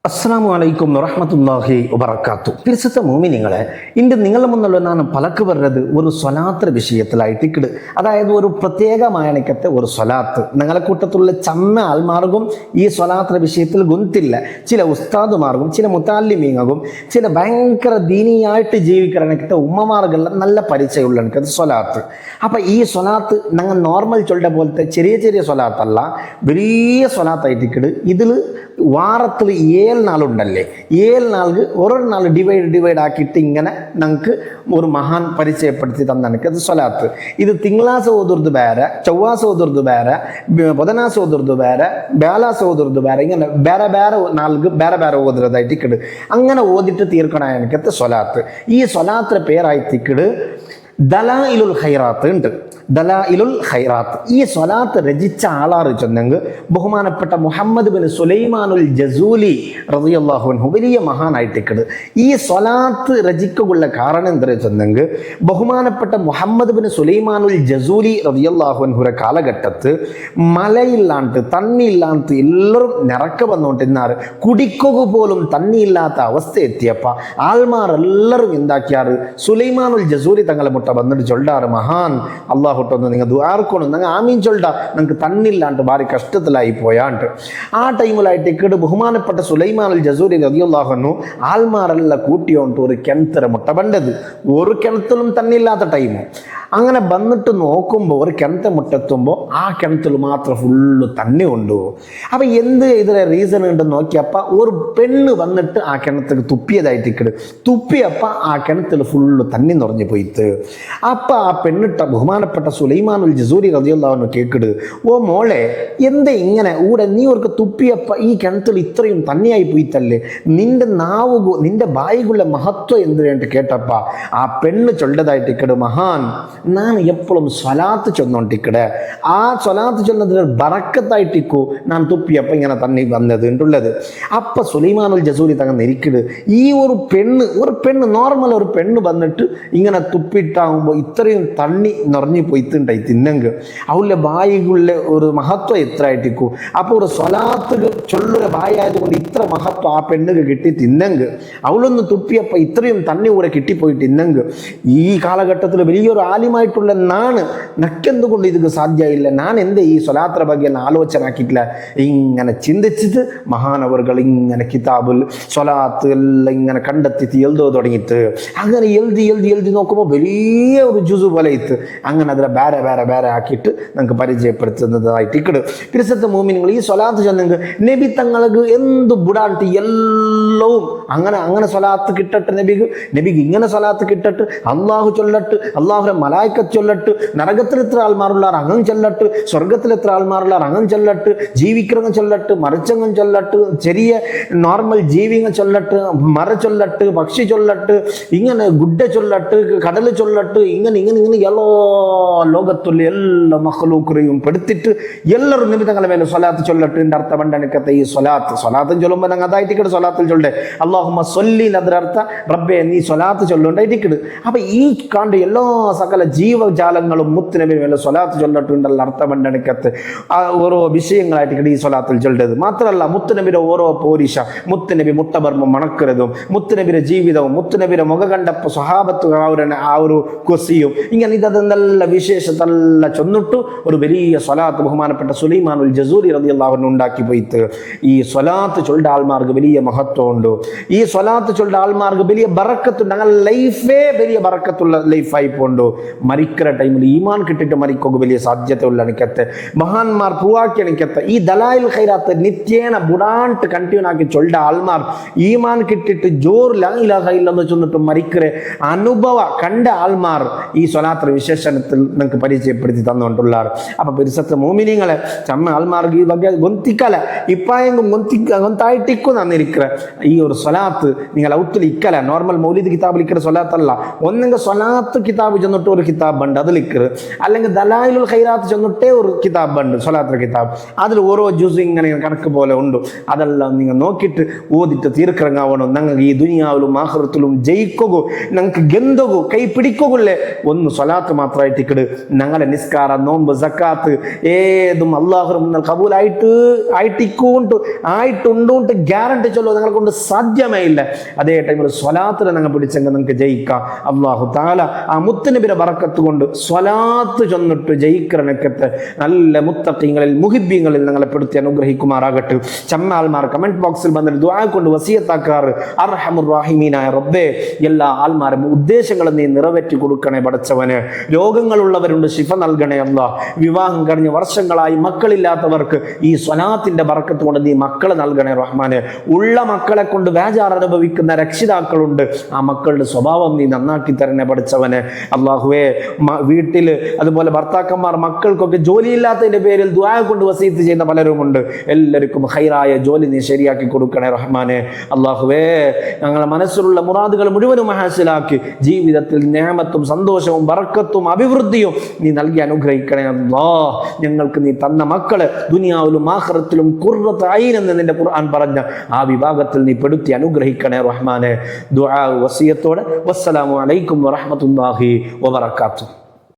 അസ്സലാമു അലൈക്കും വറഹ്മത്തുള്ളാഹി വബറകാത്തു. പിരിസത്തെ മോമിനിങ്ങളെ, ഇന്ന് നിങ്ങളുടെ മുന്നിലുള്ള ഞാൻ പലക്ക് പറഞ്ഞത് ഒരു സ്വലാത്ത് വിഷയത്തിലായിട്ട് അതായത് ഒരു പ്രത്യേകമായ ഒരു സ്വലാത്ത് നിങ്ങളെ കൂട്ടത്തിലുള്ള ചമ്മ ആൽമാർഗും ഈ സ്വലാത്ത് വിഷയത്തിൽ ഗുന്തില്ല. ചില ഉസ്താദുമാർഗും ചില മുത്താലിമീങ്ങും ചില ഭയങ്കര ദീനിയായിട്ട് ജീവിക്കണക്കത്തെ ഉമ്മമാർക്കെല്ലാം നല്ല പരിചയമുള്ള എനിക്കത് സ്വലാത്ത്. അപ്പം ഈ സ്വലാത്ത് ഞങ്ങൾ നോർമൽ ചൊല്ലുന്ന പോലത്തെ ചെറിയ ചെറിയ സ്വലാത്തല്ല, വലിയ സ്വലാത്തായിട്ട് ഇതിൽ വാരത്തിൽ 7 നാളുണ്ടല്ലേ, 7 നാൾക്ക് ഓരോ നാൾ ഡിവൈഡ് ആക്കിയിട്ട് ഇങ്ങനെ ഞങ്ങൾക്ക് ഒരു മഹാൻ പരിചയപ്പെടുത്തി തന്നെനിക്ക് അത് സ്വലാത്ത്. ഇത് തിങ്കളാഴ്ച ഓതുർത് വേറെ, ചൊവ്വാഴ്ച ഓതുർത് വേറെ, ബുധനാഴ്ച ഓതുർത് വേറെ, വ്യാഴാഴ്ച ഓതുർത് വേറെ, ഇങ്ങനെ വേറെ നാൾക്ക് വേറെ ഓതുറതായിട്ട് അങ്ങനെ ഓതിട്ട് തീർക്കണ എനിക്കത്തെ സ്വലാത്ത്. ഈ സ്വലാത്തിൻ്റെ പേരായിട്ടിക്കട് ദലായിലുൽ ഖൈറാത്ത് ഉണ്ട്. ദലായിലുൽ ഖൈറാത്ത് ഈ സ്വലാത്ത് രചിച്ച ആളാറ് ചെന്നെങ്കിൽ ബഹുമാനപ്പെട്ട മുഹമ്മദ് ബിൻ സുലൈമാനുൽ ജസൂലി റളിയല്ലാഹു അൻഹു വലിയ മഹാനായിട്ടിക്കട്. ഈ സ്വലാത്ത് രചിക്കുള്ള കാരണം എന്താ ചെന്നെങ്കിൽ ബഹുമാനപ്പെട്ട മുഹമ്മദ് ബിൻ സുലൈമാനുൽ ജസൂലി റളിയല്ലാഹു അൻഹുടെ കാലഘട്ടത്ത് മലയില്ലാണ്ട് തണ്ണിയില്ലാണ്ട് എല്ലാവരും നിറക്ക വന്നുകൊണ്ടിരുന്നാറ്. കുടിക്കുക പോലും തണ്ണിയില്ലാത്ത അവസ്ഥ എത്തിയപ്പോൾ ആൾമാർ എല്ലാവരും എന്താക്കിയാറ്, സുലൈമാനുൽ ജസൂലി തങ്ങളെ മുട്ട വന്നിട്ട് ചൊല്ലാറ്, മഹാൻ അള്ളാഹുട്ടൊന്ന് നിങ്ങൾ ദുആർക്കണം, നിങ്ങൾ ആമീൻ ചൊല്ലാ, നിങ്ങൾക്ക് തണ്ണില്ലാണ്ട് ഭാരി കഷ്ടത്തിലായി പോയാണ്ട്. ആ ടൈമിലായിട്ട് ഇക്കട് ബഹുമാനപ്പെട്ട സുലൈമാനുൽ ജസൂലി റളിയല്ലാഹു അൻഹു ആൾമാരെല്ലാം കൂട്ടിയോണ്ട് ഒരു കിണത്തര മുട്ട പണ്ടത്. ഒരു കിണത്തിലും തണ്ണില്ലാത്ത ടൈമു. അങ്ങനെ വന്നിട്ട് നോക്കുമ്പോൾ ഒരു കിണത്ത മുട്ടെത്തുമ്പോൾ ആ കിണത്തിൽ മാത്രം ഫുള്ള് തണ്ണി കൊണ്ടുപോകും. അപ്പം എന്ത് ഇതിലെ റീസൺ ഉണ്ടെന്ന് നോക്കിയപ്പോൾ ഒരു പെണ്ണ് വന്നിട്ട് ആ കിണത്തിൽ തുപ്പിയതായിട്ട് ഇക്കട്. തുപ്പിയപ്പോൾ ആ കിണത്തിൽ ഫുള്ള് തണ്ണി നിറഞ്ഞു പോയിട്ട്. അപ്പം ആ പെണ്ണിട്ട ബഹുമാനപ്പെട്ട സുലൈമാനുൽ ജസൂലി റളിയല്ലാഹു അൻഹു കേക്കിട്, ഓ മോളെ എന്താ ഇങ്ങനെ ഊടെ നീ ഒരു തുപ്പിയപ്പോൾ ഈ കിണത്തിൽ ഇത്രയും തണ്ണിയായി പോയിത്തല്ലേ, നിന്റെ നാവുകു നിന്റെ ബായികുള്ള മഹത്വം എന്തിനായിട്ട് കേട്ടപ്പോൾ ആ പെണ്ണ് ചൊല്ലതായിട്ട് ഇക്കട്, മഹാൻ ഞാൻ എപ്പോഴും സ്വലാത്ത് ചൊന്നോണ്ടിക്കടെ, ആ സ്വലാത്ത് ചൊന്നതിന് ബറക്കത്തായിട്ടിക്കൂ ഞാൻ തുപ്പിയപ്പോൾ ഇങ്ങനെ തണ്ണി വന്നത് ഉള്ളത്. അപ്പം സുലൈമാനുൽ ജസൂലി തങ്ങ് ഇരിക്കട്, ഈ ഒരു പെണ്ണ് നോർമൽ ഒരു പെണ്ണ് വന്നിട്ട് ഇങ്ങനെ തുപ്പിട്ടാകുമ്പോൾ ഇത്രയും തണ്ണി നിറഞ്ഞു പോയിട്ടുണ്ടായി തിന്നെങ്കിൽ അവളുടെ ബായികളുടെ ഒരു മഹത്വം എത്ര ആയിട്ടിക്കൂ. അപ്പോൾ ഒരു സ്വലാത്ത് ചൊല്ലുക ബായായതുകൊണ്ട് ഇത്ര മഹത്വം ആ പെണ്ണുക്ക് കിട്ടി തിന്നെങ്കിൽ, അവളൊന്ന് തുപ്പിയപ്പോൾ ഇത്രയും തണ്ണി കൂടെ കിട്ടിപ്പോയിട്ട് തിന്നെങ്കിൽ ഈ കാലഘട്ടത്തിൽ വലിയൊരു ആലിമായിട്ടുള്ള നാണ് നക്കെന്തുകൊണ്ട് ഇതൊക്കെ സാധ്യമായില്ല, ഞാൻ എൻ്റെ ഈ സ്വലാത്ര ಬಗ್ಗೆ ആലോചന ആക്കിയിട്ടില്ല. ഇങ്ങനെ ചിന്തിച്ചിട്ട് മഹാനവറുകൾ ഇങ്ങനെ കിതാബിൽ സ്വലാത്ത് എല്ലാം ഇങ്ങനെ കണ്ടെത്തി എഴുതോ തുടങ്ങിയിട്ട് അങ്ങനെ എഴുതി നോക്കുമ്പോൾ വലിയ ഒരു ജുസു പോലെ ഇത്ത് അങ്ങനെ അതിൽ വേറെ ആക്കിയിട്ട് നമുക്ക് പരിചയപ്പെടുത്തുന്നതായിട്ട് ഇക്കട്. പിരിസത്തെ മോമിനിങ്ങൾ ഈ സ്വലാത്ത് ചെന്നെങ്കിൽ നബി തങ്ങൾക്ക് എന്ത് ബുടാണ്ട് എല്ലവും അങ്ങനെ സ്വലാത്ത് കിട്ടട്ട്, നബിക്ക് ഇങ്ങനെ സ്വലാത്ത് കിട്ടട്ട്, അള്ളാഹു ചൊല്ലട്ട്, അള്ളാഹുരെ മലായിക്കത്ത് ചൊല്ലട്ട്, നരകത്തിൽ എത്ര ആൾമാരുള്ളാർ അങ്ങനെ ചൊല്ലട്ട്, സ്വർഗത്തിൽ എത്ര ആൾമാരുള്ളാർ അങ്ങനെ ചൊല്ലട്ട്, ജീവിക്കറങ്ങ ചൊല്ലട്ട്, മറിച്ചങ്ങൻ ചൊല്ലട്ട്, ചെറിയ നോർമൽ ജീവിങ്ങ ചൊല്ലട്ട്, മര ചൊല്ലട്ട്, പക്ഷി ചൊല്ലട്ട്, ഇങ്ങനെ ഗുഡ്ഡ ചൊല്ലട്ട്, കടൽ ചൊല്ലട്ട്, ഇങ്ങനെ എല്ലാ ലോകത്തുള്ള എല്ലാ മഖ്ലൂഖിനെയും പെടുത്തിട്ട് എല്ലാവരും നിമിത്തങ്ങളെ മേലെ സ്വലാത്ത് ചൊല്ലട്ട് അർത്ഥം പണ്ടനക്കത്തെ ഈ സ്വലാത്തും ചൊല്ലുമ്പോൾ ഞങ്ങൾ അതായിട്ടിക്കട് സ്വലാത്തിൽ ചൊല്ലേ അല്ലാഹുമ്മ സ്വല്ലി അതിനർത്ഥ റബ്ബെ നീ സ്വലാത്ത് ചൊല്ലുണ്ടായിട്ടിക്കട്. അപ്പം ഈ കാണ്ട് എല്ലാ സകല ജീവജാലങ്ങളും മുത്തുനബി മേലെ സ്വലാത്ത് ചൊല്ലിട്ടുണ്ടല്ലോ അർത്ഥം പണ്ടനക്കത്ത് ഓരോ വിഷയങ്ങളായിട്ട് ഈ സ്വലാത്തിൽ ചൊല്ലേത് മാത്രമല്ല, മുത്തുനബിയുടെ ഓരോ പോരിശ, മുത്തുനബി മുട്ടബർമ്മം മണക്കുന്നതും, മുത്തുനബിയുടെ ജീവിതവും, മുത്തുനബിയുടെ മുഖ കണ്ടപ്പോൾ സ്വഹാബത്ത് ആ ഒരു കൊസിയും ഇങ്ങനെ ഇതെല്ല വിശേഷത്തല്ല ചൊന്നിട്ടു ഒരു വലിയ സ്വലാത്ത് ബഹുമാനപ്പെട്ട സുലൈമാനുൽ ജസൂലി റളിയല്ലാഹു അൻഹു ഉണ്ടാക്കി പോയിട്ട്. ഈ സ്വലാത്ത് ചൊല്ലുന്ന ആൾമാർക്ക് വലിയ മഹത്വമുണ്ട്. ഈ സ്വലാത്ത് ചൊല്ലുന്ന ആൾമാർക്ക് വലിയ ബറക്കത്തുണ്ട്. ഞങ്ങൾ ലൈഫേ വലിയ ബറക്കത്തുള്ള ലൈഫായി പോണ്ടു. മരിക്കുന്ന ടൈമിൽ ഈമാൻ കിട്ടിയിട്ട് മരിക്കുക വലിയ സാധ്യത ഉള്ള എനിക്കത്തെ മഹാന്മാർ പൂവാക്കി എനിക്കത്തെ ഈ ദലായിൽ ഖൈറാത്ത് നിത്യേന ബുടാണ്ട് കണ്ടിന്യൂ ആക്കി ചൊല്ലുന്ന ആൾമാർ ഈമാൻ കിട്ടിയിട്ട് ജോർ ലാ ഇലാഹ ഇല്ലല്ലാഹ് ചൊന്നിട്ട് മരിക്കുന്ന അനുഭവ കണ്ട ആൾമാർ ഈ സ്വലാത്ത് വിശേഷണത്തിൽ നിങ്ങൾക്ക് പരിചയപ്പെടുത്തി തന്നുകൊണ്ടുള്ളാർ. അപ്പൊ പരിസരത്തെ മോമിനിങ്ങളെ ചമ്മ ആൾമാർക്ക് ഈ വക ഗൊന്തിക്കല ഇപ്പായെങ്കും ഗൊന്തായിട്ടിക്കും തന്നിരിക്കുക ഈ ഒരു സ്വലാത്ത് നിങ്ങൾ ഔത്തിൽ ഇക്കല നോർമൽ മൗലിദ് കിതാബിൽ ഇക്കറ് സ്വലാത്തല്ല. ഒന്നെങ്കിൽ സ്വലാത്ത് കിതാബ് ചെന്നിട്ട് ഒരു കിതാബ് ഉണ്ട് അതിൽ ഇക്കറ്, അല്ലെങ്കിൽ ദലായിലുൽ ഖൈറാത്ത് ചെന്നിട്ടേ ഒരു കിതാബ് ഉണ്ട് സ്വലാത്ത് കിതാബ്. അതിൽ ഓരോ ജ്യൂസ് ഇങ്ങനെ കണക്ക് പോലെ ഉണ്ട്. അതെല്ലാം നിങ്ങൾ നോക്കിയിട്ട് ഓതിട്ട് തീർക്കിറങ്ങാവണം. ഞങ്ങൾക്ക് ഈ ദുനിയാവിലും ആഖിറത്തിലും ജയിക്കുകയോ ഞങ്ങൾക്ക് ഗന്ധകോ കൈ പിടിക്കുകയല്ലേ ഒന്ന് സ്വലാത്ത് മാത്രമായിട്ട് ഇക്കട്. ഞങ്ങളെ നിസ്കാര നോമ്പ് സക്കാത്ത് ഏതും അള്ളാഹു മുന്നൽ ആയിട്ടുണ്ടോണ്ട് ഗ്യാരണ്ടി ചൊല്ലോ നിങ്ങളെ കൊണ്ട് സാധ്യമേ ഇല്ല. അതേ ടൈമിൽ സ്വലാത്തിനെ ഞങ്ങൾ പിടിച്ചെങ്കിൽ നിങ്ങൾക്ക് ജയിക്കാം. അള്ളാഹു താല ആ മുത്തുനബിയുടെ ബറക്കത്ത് കൊണ്ട് സ്വലാത്ത് ചൊന്നിട്ട് ജയിക്കണക്കത്ത് നല്ല മുത്തഖീങ്ങളിൽ മുഹിബ്ബീങ്ങളിൽ ഞങ്ങളെ പെടുത്തി അനുഗ്രഹിക്കുമാറാകട്ടെ. ചമ്മാൽമാർ കമന്റ് ബോക്സിൽ വന്നിട്ട് ദുആ കൊണ്ട് വസിയത്താക്കാറ് അർഹമുർ റഹീമീനായ റബ്ബേ എല്ലാ ആൽമാരും ഉദ്ദേശങ്ങളും നീ നിറവേറ്റി കൊടുക്കണേ പടച്ചവന്. രോഗങ്ങളുള്ളവരുണ്ട് ശിഫ നൽകണേ അല്ലാഹ്. വിവാഹം കഴിഞ്ഞ് വർഷങ്ങളായി മക്കളില്ലാത്തവർക്ക് ഈ സ്വലാത്തിന്റെ ബറക്കത്ത് കൊണ്ട് നീ മക്കളെ നൽകണേ റഹ്മാനെ. ഉള്ള മക്കളെ കൊണ്ട് വേജാർ അനുഭവിക്കുന്ന രക്ഷിതാക്കളുണ്ട്, ആ മക്കളുടെ സ്വഭാവം നീ നന്നാക്കി തരണേ പഠിച്ചവനെ. അള്ളാഹുവേ വീട്ടിൽ അതുപോലെ ഭർത്താക്കന്മാർ മക്കൾക്കൊക്കെ ജോലിയില്ലാത്തതിന്റെ പേരിൽ ദുആ കൊണ്ട് വസീയത്ത് ചെയ്യുന്ന പലരുമുണ്ട്. എല്ലാവർക്കും ഹൈറായ ജോലി നീ ശരിയാക്കി കൊടുക്കണേ റഹ്മാനെ. അള്ളാഹുവേ ഞങ്ങളുടെ മനസ്സിലുള്ള മുറാദുകൾ മുഴുവനും ഹാസിലാക്കി ജീവിതത്തിൽ നിഅമത്തും സന്തോഷവും ബറക്കത്തും അഭിവൃദ്ധിയും നീ നൽകി അനുഗ്രഹിക്കണേ അല്ലാഹ്. ഞങ്ങൾക്ക് നീ തന്ന മക്കള് ദുനിയാവിലും ആഖിറത്തിലും ഖുർറത്ത് ഐൻ എന്ന് നിന്റെ ഖുർആൻ പറഞ്ഞ ആ വിഭാഗത്തിൽ നീ പെടുത്തി അനുഗ്രഹിക്കണേ റഹ്മാനെ. ദുആ വസിയത്തോടെ വസ്സലാമു അലൈക്കും വറഹ്മത്തുള്ളാഹി വബറകാതുഹു.